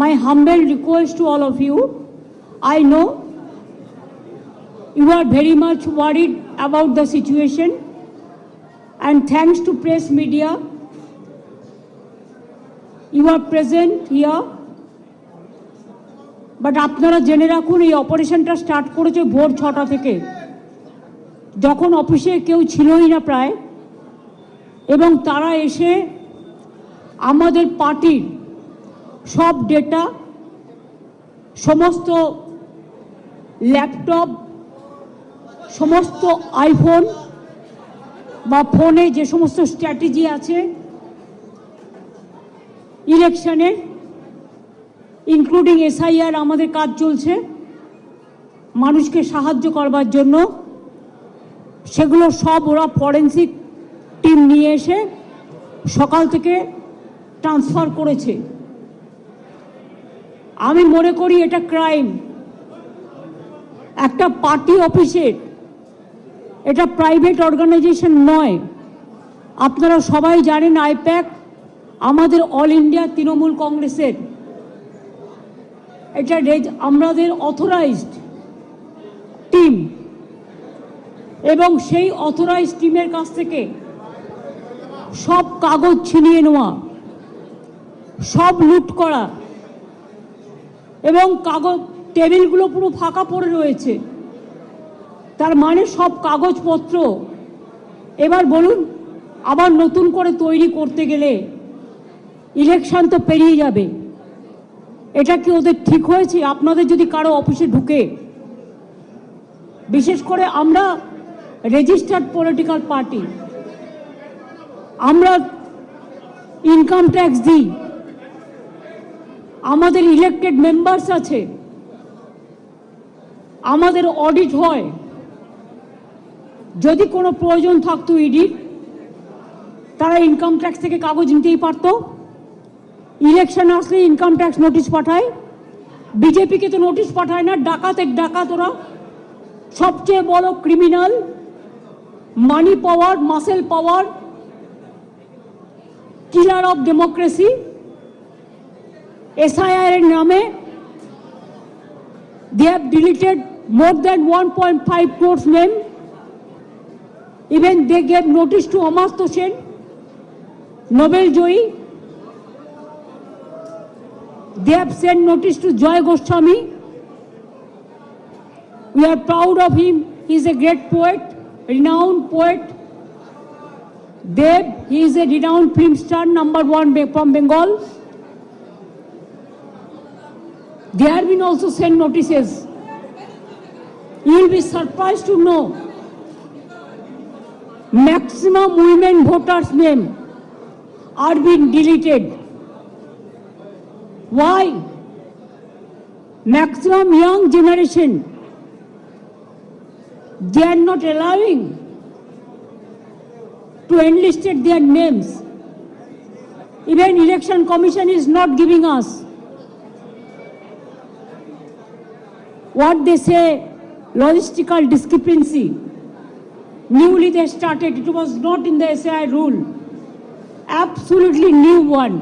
my humble request to all of you, I know you are very much worried about the situation, and thanks to press media, you are present here. But আপনারা জেনে রাখুন এই অপারেশনটা start করেছে ভোর 6টা থেকে, যখন অফিসে কেউ ছিলই না প্রায়, এবং তারা এসে আমাদের পার্টির সব ডেটা, সমস্ত ল্যাপটপ, সমস্ত আইফোন বা ফোনে যে সমস্ত স্ট্র্যাটেজি আছে ইলেকশনের, ইনক্লুডিং SIR, আমাদের কাজ চলছে মানুষকে সাহায্য করবার জন্য, সেগুলো সব ওরা ফরেন্সিক টিম নিয়ে এসে সকাল থেকে ট্রান্সফার করেছে। আমি মনে করি এটা ক্রাইম। একটা পার্টি অফিসের, এটা প্রাইভেট অর্গানাইজেশন নয়। আপনারা সবাই জানেন আইপ্যাক আমাদের অল ইন্ডিয়া তৃণমূল কংগ্রেসের, এটা আমাদের অথরাইজড টিম, এবং সেই অথরাইজড টিমের কাছ থেকে সব কাগজ ছিনিয়ে নেওয়া, সব লুট করা, এবং কাগজ টেবিলগুলো পুরো ফাঁকা পড়ে রয়েছে। তার মানে সব কাগজপত্র এবার বলুন আবার নতুন করে তৈরি করতে গেলে ইলেকশন তো পেরিয়ে যাবে। এটা কি ওদের ঠিক হয়েছে? আপনাদের যদি কারো অফিসে ঢুকে, বিশেষ করে আমরা রেজিস্টার্ড পলিটিক্যাল পার্টি, আমরা ইনকাম ট্যাক্স দিই, আমাদের ইলেক্টেড মেম্বার্স আছে, আমাদের অডিট হয়। যদি কোনো প্রয়োজন থাকতো ইডির, তারা ইনকাম ট্যাক্স থেকে কাগজ নিতেই পারত। ইলেকশন আসলে ইনকাম ট্যাক্স নোটিশ পাঠায়, বিজেপিকে তো নোটিশ পাঠায় না। ডাকাত ওরা, সবচেয়ে বড় criminal, money power, muscle power, killer of democracy. SIR এর নামে they have deleted more than 1.5 crores name. Even they gave notice to Amartya Sen, Nobel Joyi. They have sent notice to Joy Goswami. We are proud of him. He is a great poet, renowned poet. Dev, he is a renowned film star, #1 from Bengal. There have been also sent notices. You will be surprised to know maximum women voters' name are being deleted. Why? Maximum young generation, they are not allowing to enlist their names. Even Election Commission is not giving us what they say logistical discrepancy. Newly they started, it was not in the SIR rule, absolutely new one.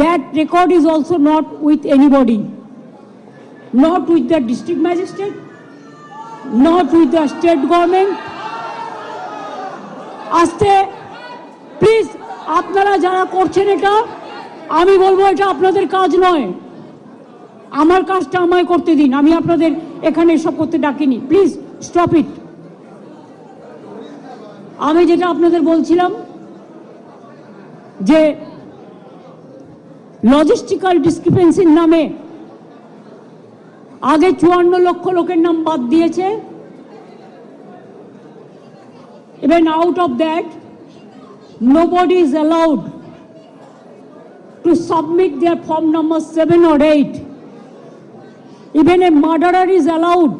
That record is also not with anybody, not with the district magistrate, not with the state government. আস্তে please, আপনারা যারা করছেন এটা, আমি বলবো এটা আপনাদের কাজ নয়। আমার কাজটা আমায় করতে দিন, আমি আপনাদের এখানে এসব করতে ডাকিনি। Please stop it. আমি যেটা আপনাদের বলছিলাম যে লজিস্টিক্যাল ডিসক্রিপেন্সির নামে আগে 54 লক্ষ লোকের নাম বাদ দিয়েছে। Even out of that, nobody is allowed to submit their form number 7 or 8. Even a murderer is allowed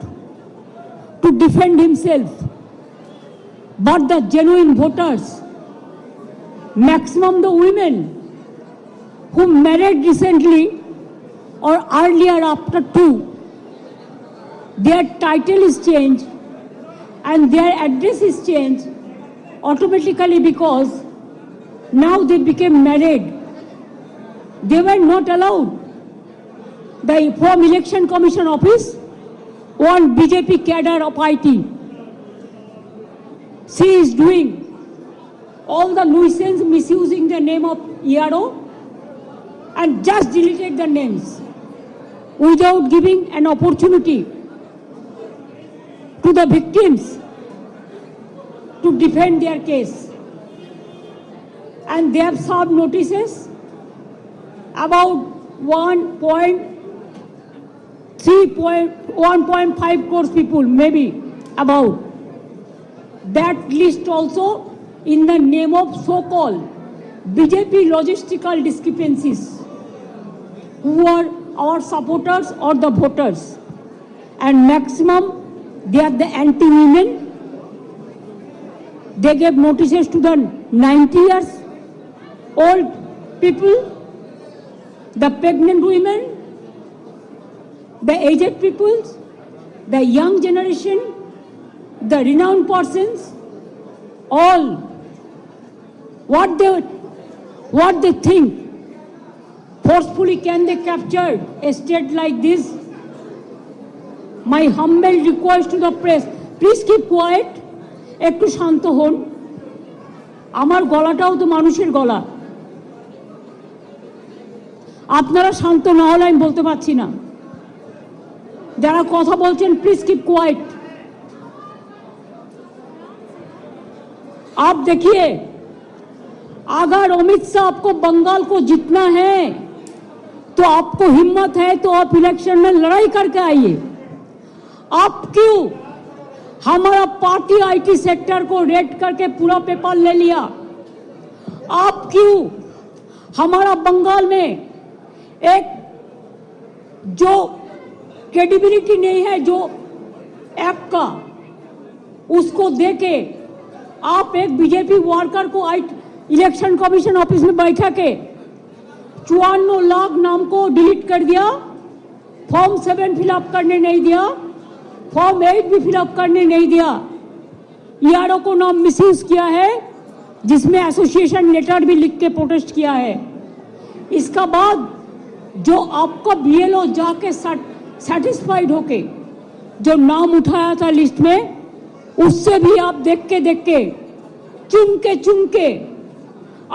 to defend himself. But the genuine voters, maximum the women who married recently or earlier after 2, their title is changed and their address is changed automatically because now they became married. They were not allowed. From Election Commission office, one BJP cadre of IT. She is doing all the nuisance, misusing the name of ERO, and just deleted the names without giving an opportunity to the victims to defend their case. And they have served notices about 1.5 crores people, maybe about. That list also in the name of so-called BJP logistical discrepancies, who are our supporters or the voters. And maximum, they are the anti-women. They gave notices to the 90 years old people, the pregnant women, the aged peoples, the young generation, the renowned persons, all. What they think, forcefully can they capture a state like this? My humble request to the press, please keep quiet, একটু শান্ত হন, আমার গলাটাও তো মানুষের গলা, আপনারা শান্ত না হলে আমি বলতে পারছি না, যারা কথা বলছেন প্লিজ কিপ কোয়াইট। आप देखिए, अगर अमित शाह आपको बंगाल को जीतना है तो आपको हिम्मत है तो आप इलेक्शन में लड़ाई करके आइए। आप क्यों हमारा पार्टी आईटी सेक्टर को रेड करके पूरा पेपर ले लिया? आप क्यों हमारा बंगाल में एक जो क्रेडिबिलिटी नहीं है जो ऐप का, उसको देके आप एक बीजेपी वर्कर को इलेक्शन कमीशन ऑफिस में बैठा के 54 लाख नाम को डिलीट कर दिया, फॉर्म 7 फिलअप करने नहीं दिया, फॉर्म 8 भी फिलअप करने नहीं दिया, ईआरओ को नाम मिसयूज किया है, जिसमें एसोसिएशन लेटर भी लिख के प्रोटेस्ट किया है। इसका बाद जो आपका बीएलओ जाके सेटिस्फाइड होके जो नाम उठाया था लिस्ट में, उससे भी आप देख के चुन के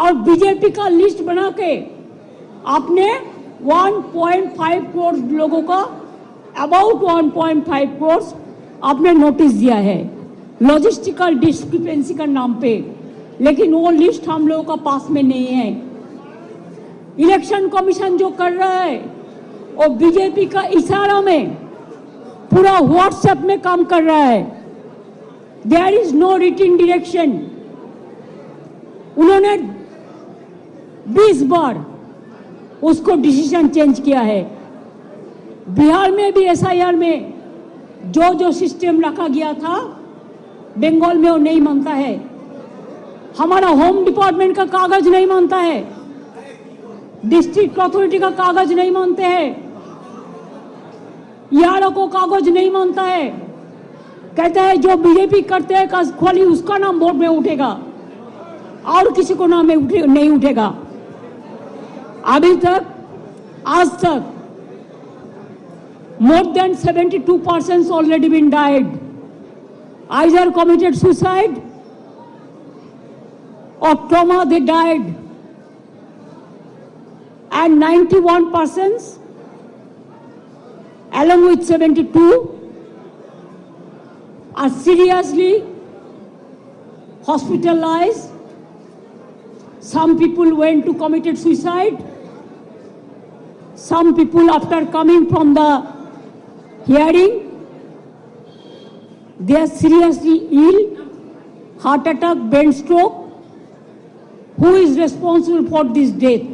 और बीजेपी का लिस्ट बना के आपने 1.5 करोड़ लोगों का, अबाउट 1.5 करोड़ आपने नोटिस दिया है लॉजिस्टिकल डिस्क्रिपेंसी का नाम पे, लेकिन वो लिस्ट हम लोगों का पास में नहीं है। इलेक्शन कमीशन जो कर रहा है वो बीजेपी का इशारा में पूरा व्हाट्सएप में काम कर रहा है। There is no written direction. उन्होंने 20 बार उसको डिसीजन चेंज किया है। बिहार में भी एसआईआर में जो सिस्टम रखा गया था, बंगाल में वो नहीं मानता है। हमारा होम डिपार्टमेंट का कागज नहीं मानता है, डिस्ट्रिक्ट अथॉरिटी का कागज नहीं मानते हैं, ईआरओ को कागज नहीं मानता है। कहते हैं जो बीजेपी करते हैं खाली उसका नाम बोर्ड में उठेगा और किसी को नाम नहीं उठेगा। अभी तक आज तक more than 72% already been died, either committed suicide or trauma they died, and 91% along with 72 are seriously hospitalized. Some people went to committed suicide. Some people after coming from the hearing, they are seriously ill, heart attack, brain stroke. Who is responsible for this death?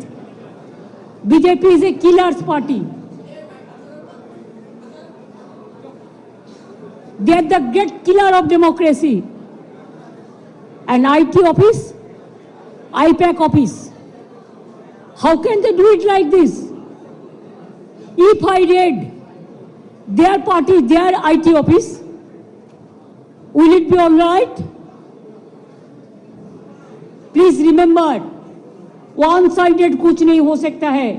BJP is a killer's party. They are the great killer of democracy. An IT office, IPAC office. How can they do it like this? If I read their party, their IT office, will it be all right? Please remember, one sided कुछ नहीं हो सकता है।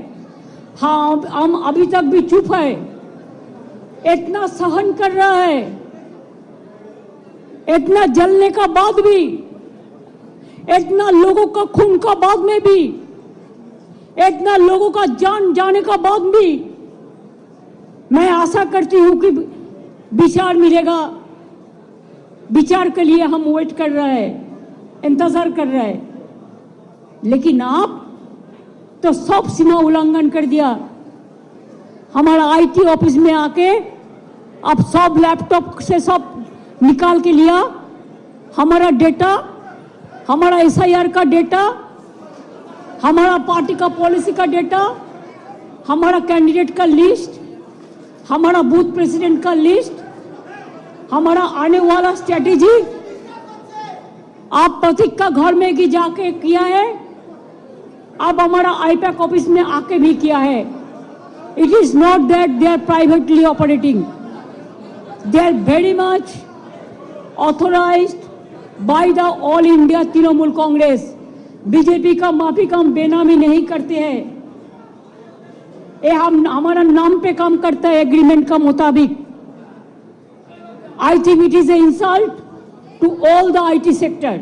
हाँ, हम अभी तक भी चुप है, इतना सहन कर रहा है, इतना जलने का बाद भी, इतना लोगों का खून का बाद में भी, इतना लोगों का जान जाने का बाद भी मैं आशा करती हूं कि विचार मिलेगा। विचार के लिए हम वेट कर रहे हैं, इंतजार कर रहे हैं, लेकिन आप तो सब सीमा उल्लंघन कर दिया। हमारा आईटी ऑफिस में आके अब सब लैपटॉप से सब निकाल के लिया, हमारा डेटा, हमारा एसआईआर का डेटा, हमारा पार्टी का पॉलिसी का डेटा, हमारा कैंडिडेट का लिस्ट, हमारा बूथ प्रेसिडेंट का लिस्ट, हमारा आने वाला स्ट्रेटेजी आप प्रतीक का घर में भी जाके किया है, अब हमारा आईपैक ऑफिस में आके भी किया है। It is not that they are privately operating, they are very much authorised by the all India Trinamool Congress. BJP का माफिक हम बेनामी नहीं करते हैं, ये हम हमारा नाम पे काम करता है एग्रीमेंट का मुताबिक। I think it is an insult to all the IT sector,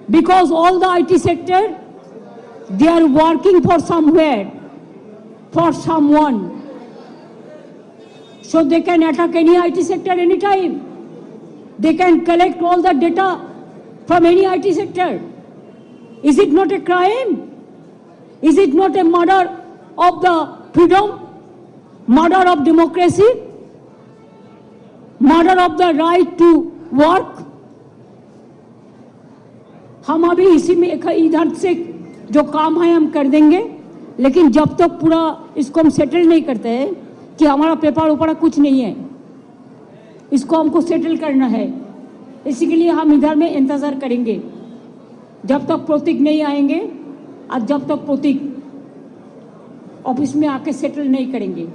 because all the IT sector, they are working for somewhere, for someone, so they can attack any IT sector anytime. They can collect all the data from any IT sector. Is it not a crime? Is it not a murder of the freedom, murder of democracy, murder of the right to work? हम अभी इसी में इधर से जो काम है हम कर देंगे, लेकिन जब तक पूरा इसको हम सेटल नहीं करते हैं कि हमारा पेपर ऊपर कुछ नहीं है, इसको हमको सेटल करना है, इसी के लिए हम इधर में इंतजार करेंगे जब तक प्रतीक नहीं आएंगे और जब तक प्रतीक ऑफिस में आके सेटल नहीं करेंगे।